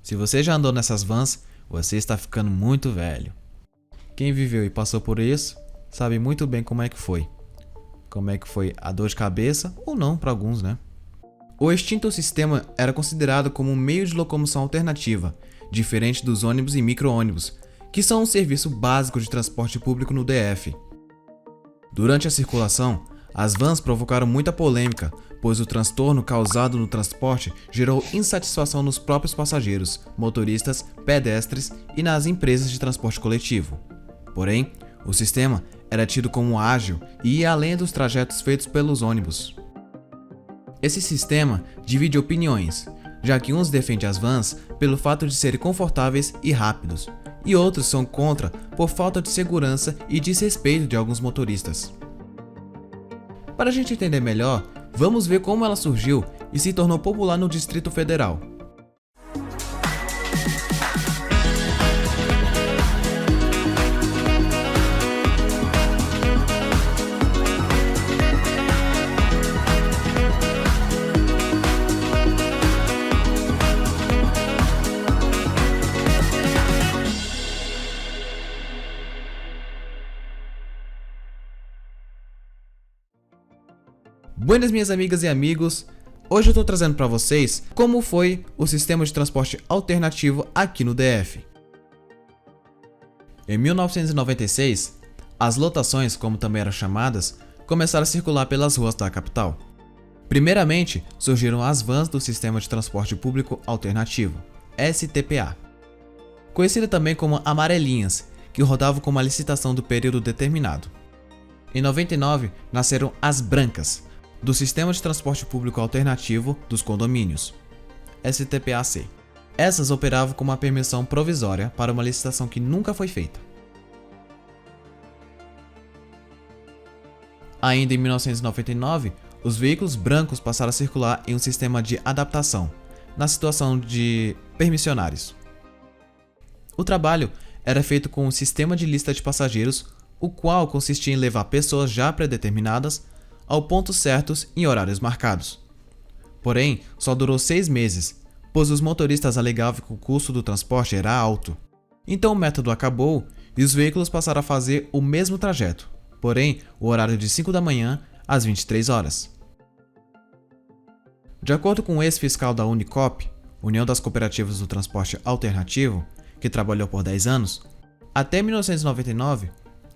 Se você já andou nessas vans, você está ficando muito velho. Quem viveu e passou por isso, sabe muito bem como é que foi. Como é que foi a dor de cabeça, ou não para alguns, né? O extinto sistema era considerado como um meio de locomoção alternativa, diferente dos ônibus e micro-ônibus, que são um serviço básico de transporte público no DF. Durante a circulação, as vans provocaram muita polêmica, pois o transtorno causado no transporte gerou insatisfação nos próprios passageiros, motoristas, pedestres e nas empresas de transporte coletivo. Porém, o sistema era tido como ágil e ia além dos trajetos feitos pelos ônibus. Esse sistema divide opiniões, já que uns defendem as vans pelo fato de serem confortáveis e rápidos, e outros são contra por falta de segurança e desrespeito de alguns motoristas. Para a gente entender melhor, vamos ver como ela surgiu e se tornou popular no Distrito Federal. Buenas, minhas amigas e amigos, hoje eu estou trazendo para vocês como foi o sistema de transporte alternativo aqui no DF. Em 1996, as lotações, como também eram chamadas, começaram a circular pelas ruas da capital. Primeiramente, surgiram as vans do Sistema de Transporte Público Alternativo, STPA, conhecida também como amarelinhas, que rodavam com uma licitação do período determinado. Em 99, nasceram as brancas, do Sistema de Transporte Público Alternativo dos Condomínios, STPAC. Essas operavam com uma permissão provisória para uma licitação que nunca foi feita. Ainda em 1999, os veículos brancos passaram a circular em um sistema de adaptação, na situação de permissionários. O trabalho era feito com um sistema de lista de passageiros, o qual consistia em levar pessoas já predeterminadas ao pontos certos em horários marcados. Porém, só durou 6 meses, pois os motoristas alegavam que o custo do transporte era alto. Então o método acabou e os veículos passaram a fazer o mesmo trajeto, porém o horário de 5 da manhã às 23 horas. De acordo com o ex-fiscal da Unicop, União das Cooperativas do Transporte Alternativo, que trabalhou por 10 anos, até 1999,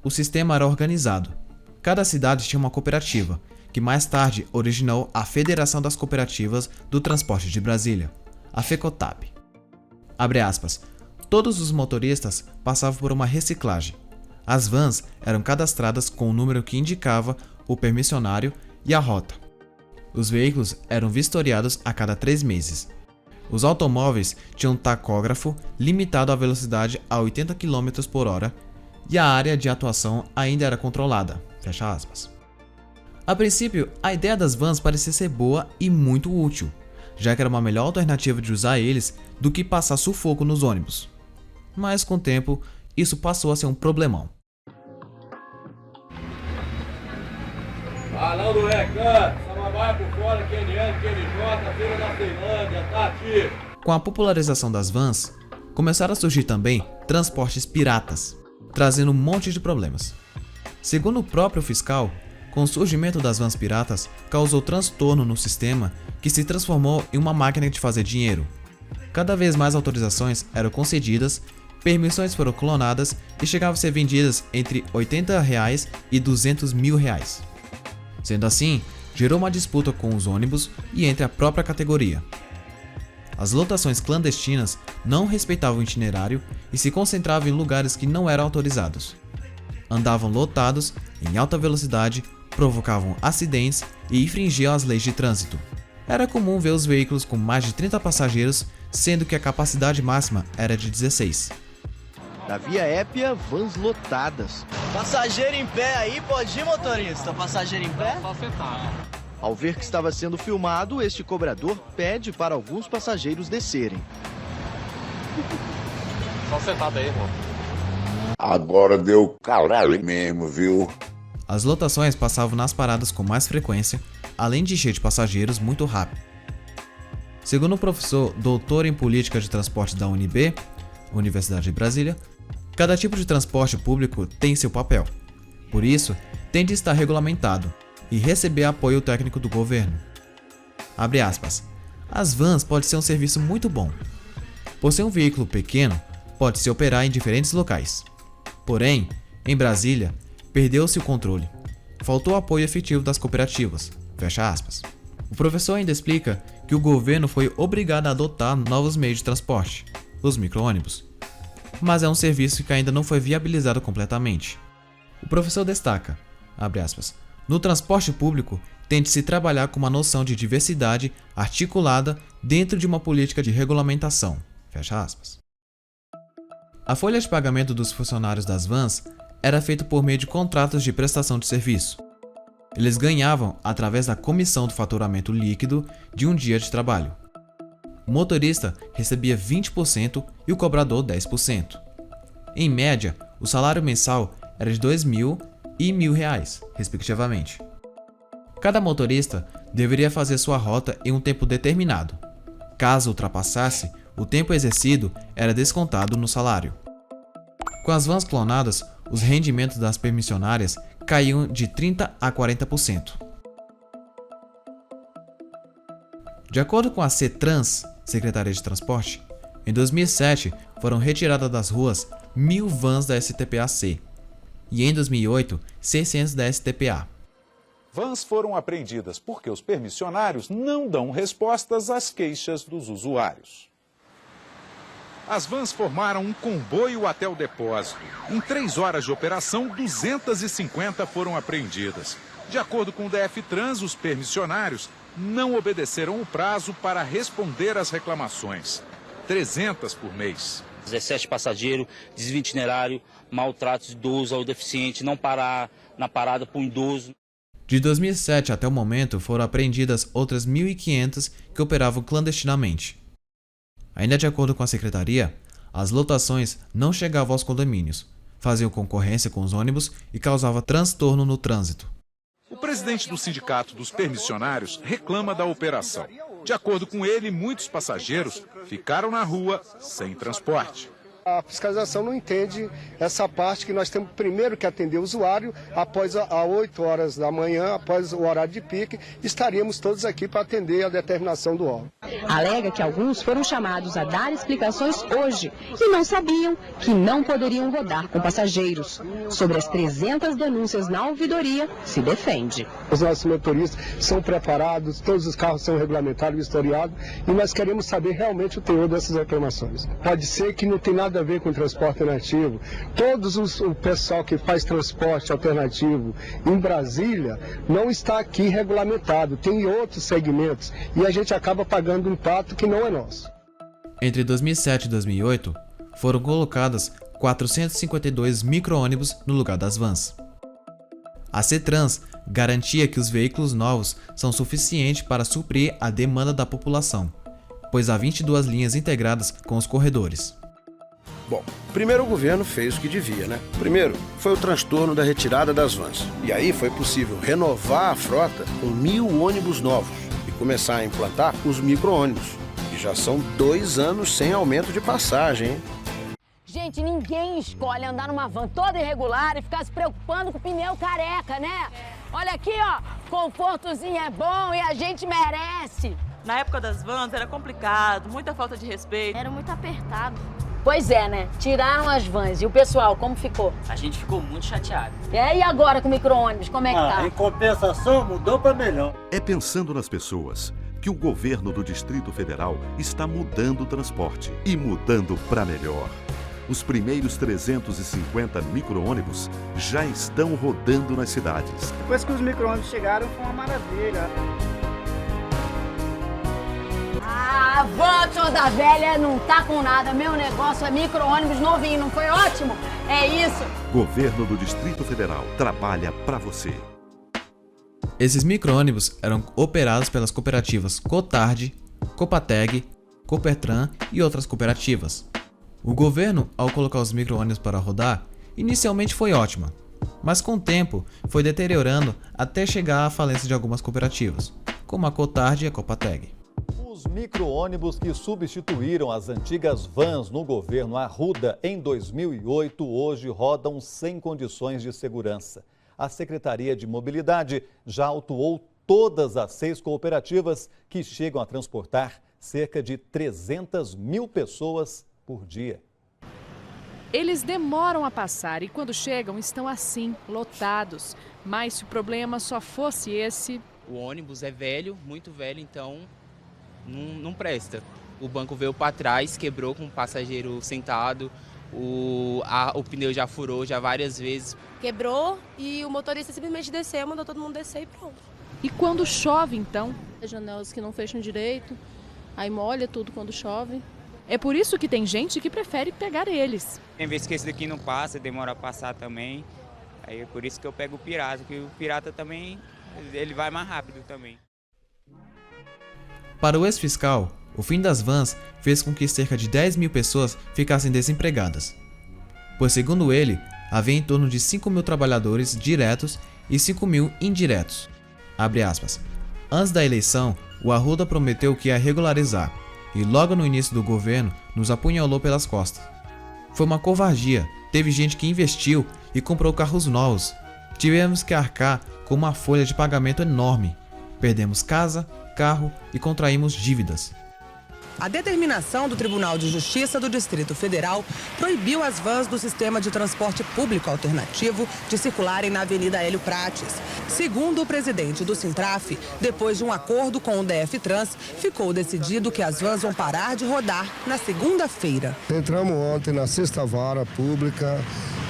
o sistema era organizado. Cada cidade tinha uma cooperativa, que mais tarde originou a Federação das Cooperativas do Transporte de Brasília, a FECOTAB. Abre aspas, todos os motoristas passavam por uma reciclagem. As vans eram cadastradas com o número que indicava o permissionário e a rota. Os veículos eram vistoriados a cada 3 meses. Os automóveis tinham um tacógrafo limitado à velocidade a 80 km por hora e a área de atuação ainda era controlada. Fecha aspas. A princípio, a ideia das vans parecia ser boa e muito útil, já que era uma melhor alternativa de usar eles do que passar sufoco nos ônibus. Mas com o tempo, isso passou a ser um problemão. Balão do Recanto, Samambaia por fora, Keniano, QNJ, Feira da Ceilândia, Tati. Com a popularização das vans, começaram a surgir também transportes piratas, trazendo um monte de problemas. Segundo o próprio fiscal, com o surgimento das vans piratas, causou transtorno no sistema que se transformou em uma máquina de fazer dinheiro. Cada vez mais autorizações eram concedidas, permissões foram clonadas e chegavam a ser vendidas entre R$ 80 e R$ 200 mil. Sendo assim, gerou uma disputa com os ônibus e entre a própria categoria. As lotações clandestinas não respeitavam o itinerário e se concentravam em lugares que não eram autorizados. Andavam lotados, em alta velocidade, provocavam acidentes e infringiam as leis de trânsito. Era comum ver os veículos com mais de 30 passageiros, sendo que a capacidade máxima era de 16. Na Via Épia, vans lotadas. Passageiro em pé aí, pode ir, motorista? Passageiro em pé? Só sentar. Ao ver que estava sendo filmado, este cobrador pede para alguns passageiros descerem. Só sentado aí, irmão. Agora deu caralho mesmo, viu? As lotações passavam nas paradas com mais frequência, além de encher de passageiros muito rápido. Segundo o professor doutor em Política de Transporte da UNB, Universidade de Brasília, cada tipo de transporte público tem seu papel. Por isso, tem de estar regulamentado e receber apoio técnico do governo. Abre aspas. As vans podem ser um serviço muito bom. Por ser um veículo pequeno, pode-se operar em diferentes locais. Porém, em Brasília, perdeu-se o controle. Faltou apoio efetivo das cooperativas. Fecha aspas. O professor ainda explica que o governo foi obrigado a adotar novos meios de transporte, os micro-ônibus. Mas é um serviço que ainda não foi viabilizado completamente. O professor destaca, abre aspas, no transporte público tem de se trabalhar com uma noção de diversidade articulada dentro de uma política de regulamentação. Fecha aspas. A folha de pagamento dos funcionários das vans era feita por meio de contratos de prestação de serviço. Eles ganhavam através da comissão do faturamento líquido de um dia de trabalho. O motorista recebia 20% e o cobrador 10%. Em média, o salário mensal era de R$2.000 e R$1.000, respectivamente. Cada motorista deveria fazer sua rota em um tempo determinado. Caso ultrapassasse, o tempo exercido era descontado no salário. Com as vans clonadas, os rendimentos das permissionárias caíam de 30% a 40%. De acordo com a CETRANS, Secretaria de Transporte, em 2007 foram retiradas das ruas 1.000 vans da STPA-C e em 2008, 600 da STPA. Vans foram apreendidas porque os permissionários não dão respostas às queixas dos usuários. As vans formaram um comboio até o depósito. Em 3 horas de operação, 250 foram apreendidas. De acordo com o DF-Trans, os permissionários não obedeceram o prazo para responder às reclamações. 300 por mês. 17 passageiros, desvio de itinerário, maltrato de idoso ao deficiente, não parar na parada para um idoso. De 2007 até o momento, foram apreendidas outras 1.500 que operavam clandestinamente. Ainda de acordo com a secretaria, as lotações não chegavam aos condomínios, faziam concorrência com os ônibus e causavam transtorno no trânsito. O presidente do Sindicato dos Permissionários reclama da operação. De acordo com ele, muitos passageiros ficaram na rua sem transporte. A fiscalização não entende essa parte que nós temos primeiro que atender o usuário após às 8 horas da manhã, após o horário de pique, estaríamos todos aqui para atender a determinação do órgão. Alega que alguns foram chamados a dar explicações hoje e não sabiam que não poderiam rodar com passageiros. Sobre as 300 denúncias na ouvidoria, se defende. Os nossos motoristas são preparados, todos os carros são regulamentados, vistoriados e nós queremos saber realmente o teor dessas reclamações. Pode ser que não tem nada a ver com transporte alternativo. O pessoal que faz transporte alternativo em Brasília não está aqui regulamentado, tem outros segmentos e a gente acaba pagando um pato que não é nosso. Entre 2007 e 2008, foram colocadas 452 micro-ônibus no lugar das vans. A CETRANS garantia que os veículos novos são suficientes para suprir a demanda da população, pois há 22 linhas integradas com os corredores. Bom, primeiro o governo fez o que devia, né? Primeiro foi o transtorno da retirada das vans. E aí foi possível renovar a frota com 1.000 ônibus novos e começar a implantar os micro-ônibus. E já são 2 anos sem aumento de passagem, hein? Gente, ninguém escolhe andar numa van toda irregular e ficar se preocupando com o pneu careca, né? Olha aqui, ó, confortozinho é bom e a gente merece. Na época das vans era complicado, muita falta de respeito. Era muito apertado. Pois é, né? Tiraram as vans. E o pessoal, como ficou? A gente ficou muito chateado. E agora com o micro-ônibus, como é que tá? Em compensação, mudou para melhor. É pensando nas pessoas que o governo do Distrito Federal está mudando o transporte e mudando para melhor. Os primeiros 350 micro-ônibus já estão rodando nas cidades. Depois que os micro-ônibus chegaram, foi uma maravilha. A van toda velha não tá com nada. Meu negócio é micro-ônibus novinho, não foi ótimo? É isso. Governo do Distrito Federal trabalha para você. Esses micro-ônibus eram operados pelas cooperativas Cotard, Copateg, Copertran e outras cooperativas. O governo, ao colocar os micro-ônibus para rodar, inicialmente foi ótima, mas com o tempo foi deteriorando até chegar à falência de algumas cooperativas, como a Cotard e a Copateg. Os micro-ônibus que substituíram as antigas vans no governo Arruda em 2008 hoje rodam sem condições de segurança. A Secretaria de Mobilidade já autuou todas as 6 cooperativas que chegam a transportar cerca de 300 mil pessoas por dia. Eles demoram a passar e quando chegam estão assim, lotados. Mas se o problema só fosse esse... O ônibus é velho, muito velho, então não presta. O banco veio para trás, quebrou com o passageiro sentado, o pneu já furou já várias vezes. Quebrou e o motorista simplesmente desceu, mandou todo mundo descer e pronto. E quando chove, então? As janelas que não fecham direito, aí molha tudo quando chove. É por isso que tem gente que prefere pegar eles. Tem vezes que esse daqui não passa, demora a passar também. Aí é por isso que eu pego o pirata, que o pirata também, ele vai mais rápido também. Para o ex-fiscal, o fim das vans fez com que cerca de 10 mil pessoas ficassem desempregadas. Pois, segundo ele, havia em torno de 5 mil trabalhadores diretos e 5 mil indiretos. Abre aspas. Antes da eleição, o Arruda prometeu que ia regularizar e logo no início do governo nos apunhalou pelas costas. Foi uma covardia, teve gente que investiu e comprou carros novos. Tivemos que arcar com uma folha de pagamento enorme. Perdemos casa, carro e contraímos dívidas. A determinação do Tribunal de Justiça do Distrito Federal proibiu as vans do sistema de transporte público alternativo de circularem na Avenida Hélio Prates. Segundo o presidente do Sintraf, depois de um acordo com o DF Trans, ficou decidido que as vans vão parar de rodar na segunda-feira. Entramos ontem na 6ª Vara Pública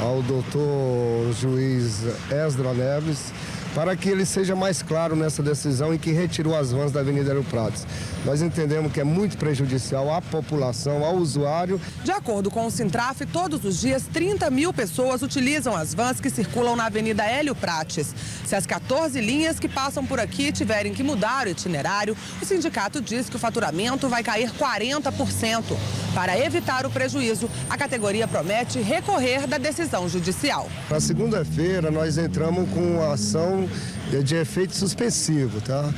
ao doutor juiz Esdra Neves, para que ele seja mais claro nessa decisão em que retirou as vans da Avenida Hélio Prates. Nós entendemos que é muito prejudicial à população, ao usuário. De acordo com o Sintraf, todos os dias 30 mil pessoas utilizam as vans que circulam na Avenida Hélio Prates. Se as 14 linhas que passam por aqui tiverem que mudar o itinerário, o sindicato diz que o faturamento vai cair 40%. Para evitar o prejuízo, a categoria promete recorrer da decisão judicial. Na segunda-feira, nós entramos com a ação de efeito suspensivo, tá?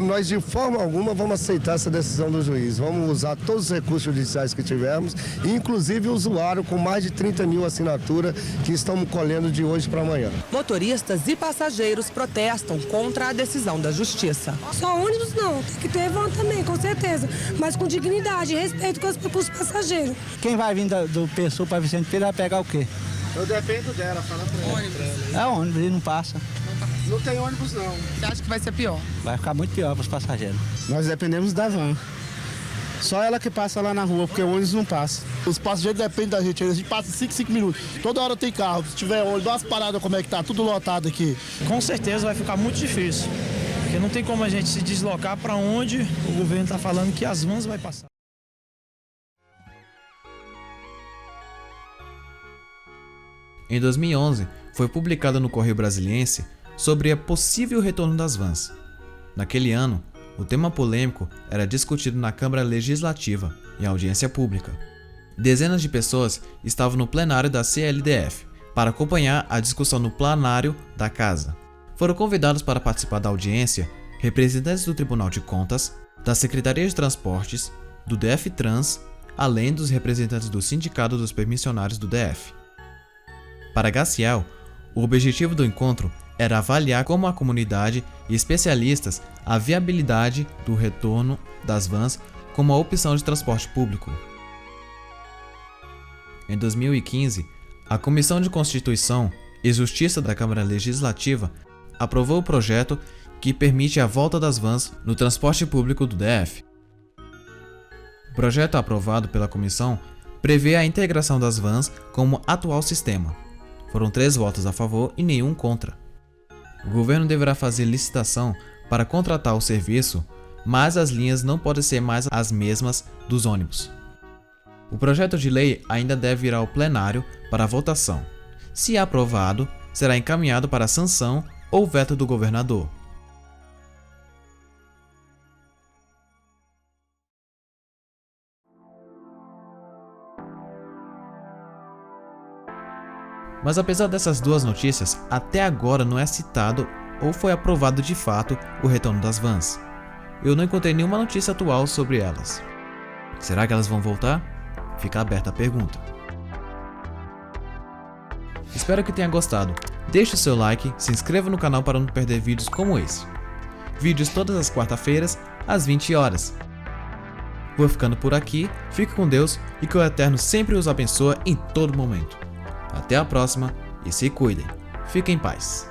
Nós de forma alguma vamos aceitar essa decisão do juiz. Vamos usar todos os recursos judiciais que tivermos, inclusive o usuário com mais de 30 mil assinaturas que estamos colhendo de hoje para amanhã. Motoristas e passageiros protestam contra a decisão da justiça. Só ônibus não, tem que ter van também, com certeza, mas com dignidade e respeito com os passageiros. Quem vai vir do Pessoa para Vicente Pedro vai pegar o quê? Eu dependo dela, fala pra ela. Ônibus. É ônibus, ele não passa. Não tem ônibus não. Você acha que vai ser pior? Vai ficar muito pior para os passageiros. Nós dependemos da van. Só ela que passa lá na rua, porque o ônibus não passa. Os passageiros dependem da gente, a gente passa 5 minutos. Toda hora tem carro, se tiver ônibus, dá umas paradas como é que tá, tudo lotado aqui. Com certeza vai ficar muito difícil, porque não tem como a gente se deslocar para onde o governo está falando que as vans vai passar. Em 2011, foi publicado no Correio Brasiliense sobre o possível retorno das vans. Naquele ano, o tema polêmico era discutido na Câmara Legislativa, em audiência pública. Dezenas de pessoas estavam no plenário da CLDF para acompanhar a discussão no plenário da Casa. Foram convidados para participar da audiência representantes do Tribunal de Contas, da Secretaria de Transportes, do DF Trans, além dos representantes do Sindicato dos Permissionários do DF. Para Gaciel, o objetivo do encontro era avaliar como a comunidade e especialistas a viabilidade do retorno das vans como uma opção de transporte público. Em 2015, a Comissão de Constituição e Justiça da Câmara Legislativa aprovou o projeto que permite a volta das vans no transporte público do DF. O projeto aprovado pela comissão prevê a integração das vans com o atual sistema. Foram 3 votos a favor e nenhum contra. O governo deverá fazer licitação para contratar o serviço, mas as linhas não podem ser mais as mesmas dos ônibus. O projeto de lei ainda deve ir ao plenário para votação. Se aprovado, será encaminhado para sanção ou veto do governador. Mas apesar dessas 2 notícias, até agora não é citado ou foi aprovado de fato o retorno das vans. eu não encontrei nenhuma notícia atual sobre elas. Será que elas vão voltar? Fica aberta a pergunta. Espero que tenha gostado. Deixe o seu like, se inscreva no canal para não perder vídeos como esse. Vídeos todas as quarta-feiras, às 20 horas. Vou ficando por aqui, fique com Deus e que o Eterno sempre os abençoe em todo momento. Até a próxima e se cuidem. Fiquem em paz.